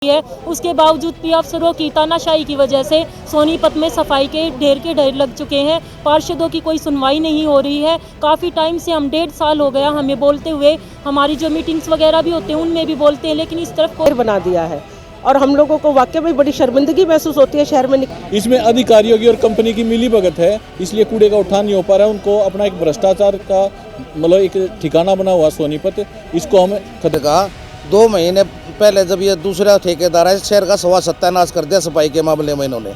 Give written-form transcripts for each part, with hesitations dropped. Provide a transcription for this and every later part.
है। उसके बावजूद भी अफसरों की तानाशाही की वजह से सोनीपत में सफाई के ढेर लग चुके हैं। पार्षदों की कोई सुनवाई नहीं हो रही है। काफ़ी टाइम से हम 1.5 साल हो गया हमें बोलते हुए, हमारी जो मीटिंग्स वगैरह भी होते हैं उनमें भी बोलते हैं, लेकिन इस तरफ को बना दिया है और हम लोगों को वाकई में बड़ी शर्मिंदगी महसूस होती है शहर में। इसमें अधिकारियों की और कंपनी की मिली भगत है, इसलिए कूड़े का उठान नहीं हो पा रहा है। उनको अपना एक भ्रष्टाचार का मतलब एक ठिकाना बना हुआ सोनीपत, इसको हमें का 2 महीने पहले जब ये दूसरा ठेकेदार है शहर का सवा सत्यानाश कर दिया सफाई के मामले में इन्होंने।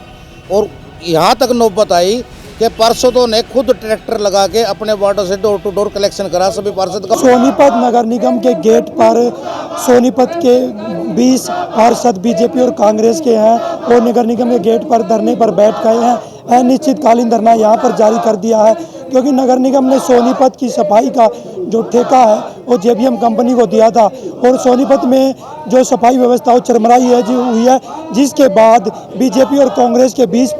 और यहाँ तक नौबत आई कि पार्षदों ने खुद ट्रैक्टर लगा के अपने वार्डों से डोर टू डोर कलेक्शन करा सभी पार्षद का। सोनीपत नगर निगम के गेट पर सोनीपत के 20 पार्षद बीजेपी और कांग्रेस के हैं और नगर निगम के गेट पर धरने पर बैठ गए हैं। अनिश्चितकालीन धरना यहाँ पर जारी कर दिया है क्योंकि नगर निगम ने सोनीपत की सफाई का जो ठेका है वो जेबीएम कंपनी को दिया था और सोनीपत में जो सफाई व्यवस्था वो चरमराई है जी हुई है, जिसके बाद बीजेपी और कांग्रेस के 20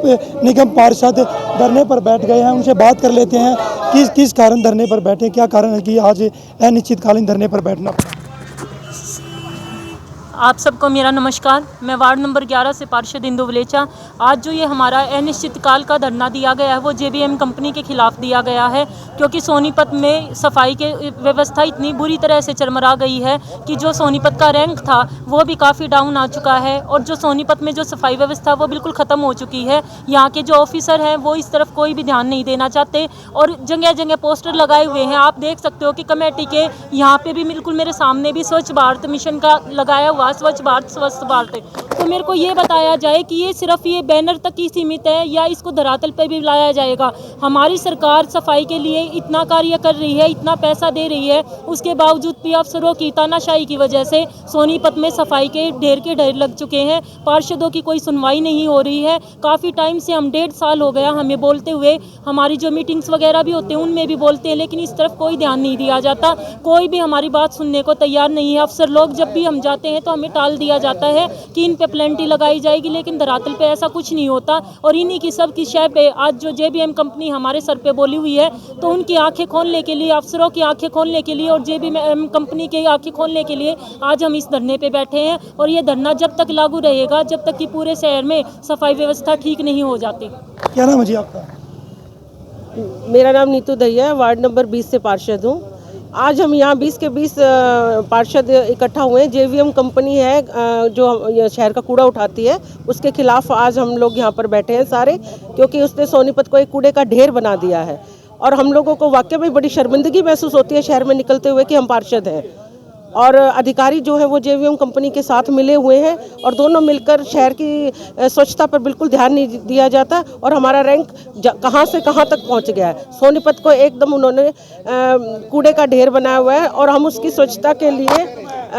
निगम पार्षद धरने पर बैठ गए हैं। उनसे बात कर लेते हैं किस कारण धरने पर बैठे, क्या कारण है कि आज अनिश्चितकालीन धरने पर बैठना पड़ा। आप सबको मेरा नमस्कार। मैं वार्ड नंबर 11 से पार्षद इंदु वलेचा। आज जो ये हमारा अनिश्चितकाल का धरना दिया गया है वो जेबीएम कंपनी के खिलाफ दिया गया है, क्योंकि सोनीपत में सफाई के व्यवस्था इतनी बुरी तरह से चरमरा गई है कि जो सोनीपत का रैंक था वो भी काफ़ी डाउन आ चुका है और जो सोनीपत में जो सफाई व्यवस्था वो बिल्कुल ख़त्म हो चुकी है। यहाँ के जो ऑफिसर हैं वो इस तरफ कोई भी ध्यान नहीं देना चाहते और जगह जगह पोस्टर लगाए हुए हैं। आप देख सकते हो कि कमेटी के यहाँ पे भी बिल्कुल मेरे सामने भी स्वच्छ भारत मिशन का लगाया हुआ स्वच्छ भारत स्वस्थ भारत। तो मेरे को ये बताया जाए कि ये सिर्फ ये बैनर तक ही सीमित है या इसको धरातल पर भी लाया जाएगा। हमारी सरकार सफाई के लिए इतना कार्य कर रही है, इतना पैसा दे रही है, उसके बावजूद भी अफसरों की तानाशाही की वजह से सोनीपत में सफाई के ढेर लग चुके हैं। पार्षदों की कोई सुनवाई नहीं हो रही है। काफ़ी टाइम से हम 1.5 साल हो गया हमें बोलते हुए, हमारी जो मीटिंग्स वगैरह भी होते हैं उनमें भी बोलते हैं, लेकिन इस तरफ कोई ध्यान नहीं दिया जाता। कोई भी हमारी बात सुनने को तैयार नहीं है। अफसर लोग जब भी हम जाते हैं तो हमें टाल दिया जाता है कि इन पे प्लेंटी लगाई जाएगी, लेकिन धरातल पे ऐसा कुछ नहीं होता। और इन्हीं की सब की शय पे आज जो जेबीएम कंपनी हमारे सर पे बोली हुई है, तो उनकी आंखें खोलने के लिए, अफसरों की आंखें खोलने के लिए और जेबीएम कंपनी की आंखें खोलने के लिए आज हम इस धरने पे बैठे हैं। और ये धरना जब तक लागू रहेगा, जब तक कि पूरे शहर में सफाई व्यवस्था ठीक नहीं हो जाती। क्या नाम है जी आपका? मेरा नाम नीतू दहिया है, वार्ड नंबर 20 से पार्षद हूँ। आज हम यहाँ 20 के 20 पार्षद इकट्ठा हुए हैं। जेवीएम कंपनी है जो शहर का कूड़ा उठाती है, उसके खिलाफ आज हम लोग यहाँ पर बैठे हैं सारे, क्योंकि उसने सोनीपत को एक कूड़े का ढेर बना दिया है और हम लोगों को वाकई में बड़ी शर्मिंदगी महसूस होती है शहर में निकलते हुए कि हम पार्षद हैं। और अधिकारी जो है वो जेवीएम कंपनी के साथ मिले हुए हैं और दोनों मिलकर शहर की स्वच्छता पर बिल्कुल ध्यान नहीं दिया जाता और हमारा रैंक कहां से कहां तक पहुंच गया है। सोनीपत को एकदम उन्होंने कूड़े का ढेर बनाया हुआ है और हम उसकी स्वच्छता के लिए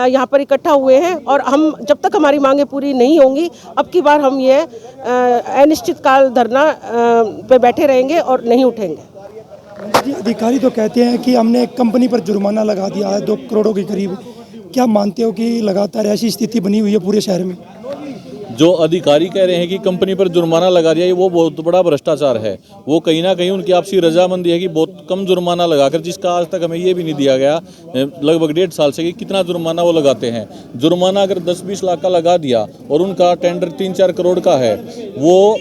यहाँ पर इकट्ठा हुए हैं। और हम जब तक हमारी मांगें पूरी नहीं होंगी, अब की बार हम ये अनिश्चितकाल धरना पे बैठे रहेंगे और नहीं उठेंगे। जी, अधिकारी तो कहते हैं कि हमने एक कंपनी पर जुर्माना लगा दिया है 2 करोड़ के करीब। क्या मानते हो कि लगातार ऐसी स्थिति बनी हुई है पूरे शहर में? जो अधिकारी कह रहे हैं कि कंपनी पर जुर्माना लगा दिया, वो बहुत बड़ा भ्रष्टाचार है। वो कहीं ना कहीं उनकी आपसी रजामंदी है कि बहुत कम जुर्माना लगाकर, जिसका आज तक हमें ये भी नहीं दिया गया लगभग 1.5 साल से कि कितना जुर्माना वो लगाते हैं। जुर्माना अगर 10-20 लाख का लगा दिया और उनका टेंडर 3-4 करोड़ का है, वो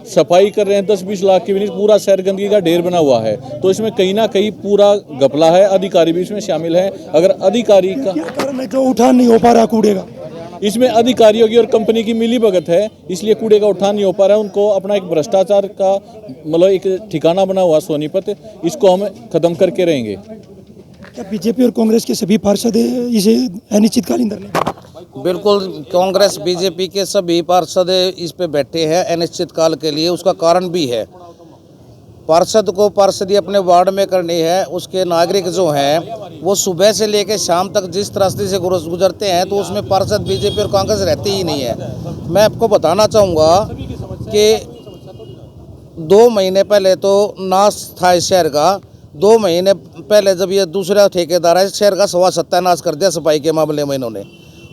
सफाई कर रहे हैं 10-20 लाख की भी नहीं, पूरा शहर गंदगी का ढेर बना हुआ है। तो इसमें कहीं ना कहीं पूरा घपला है, अधिकारी भी इसमें शामिल है। अगर अधिकारी का क्या कारण है जो उठान नहीं हो पा रहा कूड़े का? इसमें अधिकारियों की और कंपनी की मिली भगत है, इसलिए कूड़े का उठान नहीं हो पा रहा है। उनको अपना एक भ्रष्टाचार का मतलब एक ठिकाना बना हुआ सोनीपत, इसको हम खत्म करके रहेंगे। क्या बीजेपी और कांग्रेस के सभी पार्षद इसे अनिश्चितकालीन धरने? बिल्कुल, कांग्रेस बीजेपी के सभी पार्षद इस पे बैठे हैं अनिश्चितकाल के लिए। उसका कारण भी है, पार्षद को पार्षदी अपने वार्ड में करनी है। उसके नागरिक जो हैं वो सुबह से लेकर शाम तक जिस रास्ते से गुजरते हैं, तो उसमें पार्षद बीजेपी और कांग्रेस रहती ही नहीं है। मैं आपको बताना चाहूँगा कि 2 महीने पहले तो नाश था इस शहर का। 2 महीने पहले जब ये दूसरा ठेकेदार है शहर का सवा सत्यानाश कर दिया सफाई के मामले में इन्होंने।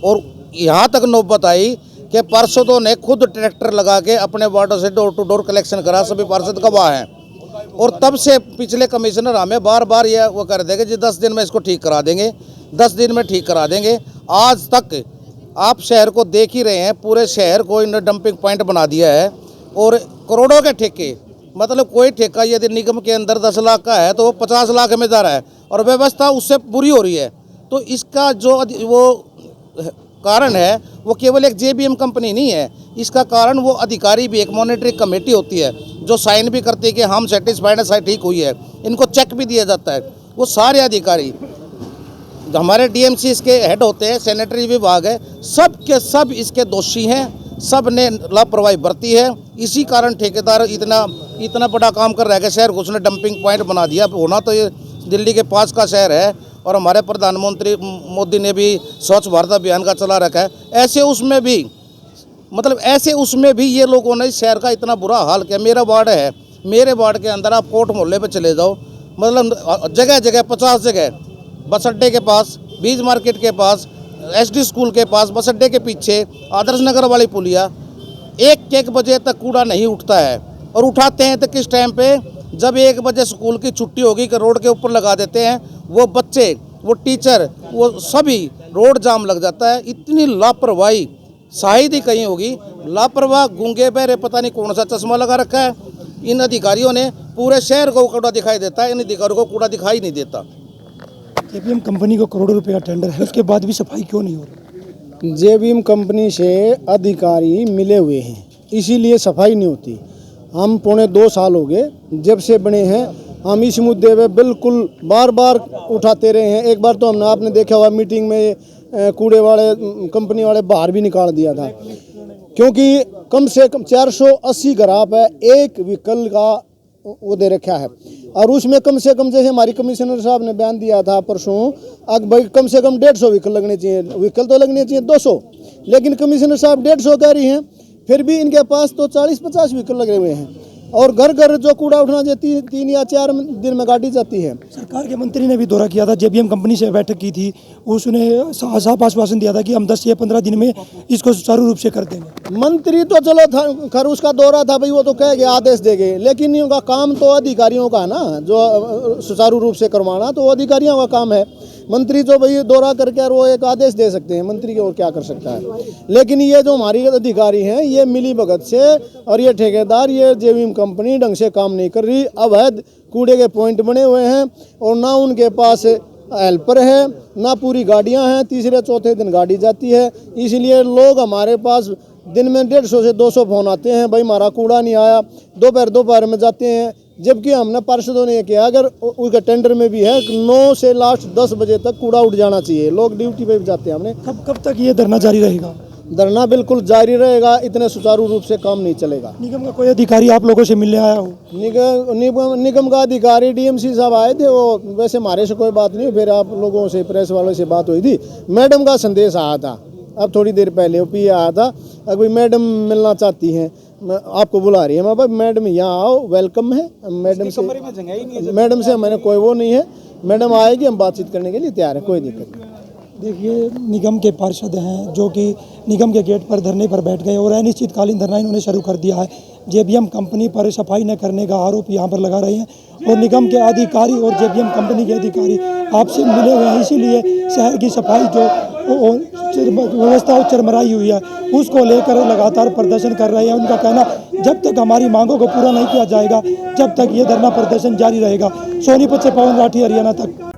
और यहाँ तक नौबत आई कि पार्षदों ने खुद ट्रैक्टर लगा के अपने वार्डों से डोर टू डोर कलेक्शन करा, सभी पार्षद गवाह हैं। और तब से पिछले कमिश्नर हमें बार बार ये वो कर देंगे जी 10 दिन में इसको ठीक करा देंगे, 10 दिन में ठीक करा देंगे। आज तक आप शहर को देख ही रहे हैं, पूरे शहर को इन डंपिंग पॉइंट बना दिया है और करोड़ों के ठेके, मतलब कोई ठेका यदि निगम के अंदर 10 लाख का है तो वो 50 लाख में जा रहा है और व्यवस्था उससे बुरी हो रही है। तो इसका जो वो कारण है वो केवल एक जेबीएम कंपनी नहीं है, इसका कारण वो अधिकारी भी, एक मॉनिटरिंग कमेटी होती है जो साइन भी करती है कि हम सेटिस्फाइड है, साइट ठीक हुई है, इनको चेक भी दिया जाता है। वो सारे अधिकारी हमारे डीएमसी इसके हेड होते हैं, सैनिटरी विभाग है, सब के सब इसके दोषी हैं, सब ने लापरवाही बरती है। इसी कारण ठेकेदार इतना बड़ा काम कर रहा है कि शहर को उसने डंपिंग पॉइंट बना दिया। होना तो ये दिल्ली के पास का शहर है और हमारे प्रधानमंत्री मोदी ने भी स्वच्छ भारत अभियान का चला रखा है। ऐसे उसमें भी ये लोगों ने इस शहर का इतना बुरा हाल किया। मेरा वार्ड है, मेरे वार्ड के अंदर आप कोर्ट मोहल्ले पे चले जाओ, मतलब जगह जगह 50 जगह, बस अड्डे के पास, बीज मार्केट के पास, एसडी स्कूल के पास, बस अड्डे के पीछे, आदर्श नगर वाली पुलिया, 1 बजे तक कूड़ा नहीं उठता है। और उठाते हैं तो किस टाइम पे, जब 1 बजे स्कूल की छुट्टी होगी कि रोड के ऊपर लगा देते हैं। वो बच्चे, वो टीचर, वो सभी, रोड जाम लग जाता है। इतनी लापरवाही शायद ही कहीं होगी। लापरवाह, गूंगे बहरे, पता नहीं कौन सा चश्मा लगा रखा है इन अधिकारियों ने। पूरे शहर को कूड़ा दिखाई देता है, इन अधिकारियों को कूड़ा दिखाई नहीं देता। जेबीएम कंपनी को करोड़ों रुपए का टेंडर है, उसके बाद भी सफाई क्यों नहीं हो रही? जेबीएम कंपनी से अधिकारी मिले हुए हैं, इसीलिए सफाई नहीं होती। हम पौने 2 साल हो गए जब से बने हैं, हम इस मुद्दे पे बिल्कुल बार बार उठाते रहे हैं। एक बार तो हमने, आपने देखा हुआ, मीटिंग में कूड़े वाले कंपनी वाले बाहर भी निकाल दिया था, क्योंकि कम से कम 480 ग्राफ है, एक व्हीकल का वो दे रखा है। और उसमें कम से कम, जैसे हमारी कमिश्नर साहब ने बयान दिया था परसों, अब भाई कम से कम 150 व्हीकल लगने चाहिए, व्हीकल तो लगने चाहिए 200, लेकिन कमिश्नर साहब 150 कह रही हैं। फिर भी इनके पास तो 40-50 व्हीकल लगे हुए हैं और घर घर जो कूड़ा उठना चाहिए 3 या 4 दिन में गाड़ी जाती है। सरकार के मंत्री ने भी दौरा किया था, जेबीएम कंपनी से बैठक की थी, उसने साफ आश्वासन दिया था कि हम 10 या 15 दिन में इसको सुचारू रूप से कर देंगे। मंत्री तो चलो था, खैर उसका दौरा था भाई, वो तो कह गया आदेश देंगे, लेकिन उनका काम तो अधिकारियों का ना, जो सुचारू रूप से करवाना तो अधिकारियों का काम है। मंत्री तो भाई दौरा करके वो एक आदेश दे सकते हैं, मंत्री की और क्या कर सकता है। लेकिन ये जो हमारी अधिकारी हैं, ये मिली भगत से, और ये ठेकेदार, ये जेबीएम कंपनी ढंग से काम नहीं कर रही। अवैध कूड़े के पॉइंट बने हुए हैं और ना उनके पास हेल्पर है, ना पूरी गाड़ियां हैं, तीसरे चौथे दिन गाड़ी जाती है। इसलिए लोग हमारे पास दिन में 150 से 200 फोन आते हैं, भाई हमारा कूड़ा नहीं आया। दोपहर में जाते हैं, जबकि हमने पार्षदों ने किया, अगर उसके टेंडर में भी है 9 से लास्ट 10 बजे तक कूड़ा उठ जाना चाहिए। लोग ड्यूटी पे भी जाते हैं। हमने कब तक ये धरना जारी रहेगा? धरना बिल्कुल जारी रहेगा, इतने सुचारू रूप से काम नहीं चलेगा। निगम का कोई अधिकारी आप लोगों से मिलने आया हो? निगम का अधिकारी डीएमसी साहब आए थे, वो वैसे हमारे से कोई बात नहीं, फिर आप लोगों से, प्रेस वालों से बात हुई थी। मैडम का संदेश आया था, अब थोड़ी देर पहले ओपी आया था, अगर मैडम मिलना चाहती हैं, आपको बुला रही है। मैं भाई मैडम यहाँ आओ, वेलकम है। मैडम से मैंने कोई वो नहीं है, मैडम आएगी, हम बातचीत करने के लिए तैयार है, कोई दिक्कत नहीं। देखिए, निगम के पार्षद हैं जो कि निगम के गेट पर धरने पर बैठ गए और अनिश्चितकालीन धरना इन्होंने शुरू कर दिया है। जेबीएम कंपनी पर सफाई न करने का आरोप यहाँ पर लगा रहे हैं और निगम के अधिकारी और जेबीएम कंपनी के अधिकारी आपसे मिले हुए हैं, इसीलिए शहर की सफाई जो व्यवस्था चरमराई हुई है उसको लेकर लगातार प्रदर्शन कर रहे हैं। उनका कहना, जब तक हमारी मांगों को पूरा नहीं किया जाएगा, जब तक ये धरना प्रदर्शन जारी रहेगा। सोनीपत से पवन राठी, हरियाणा तक।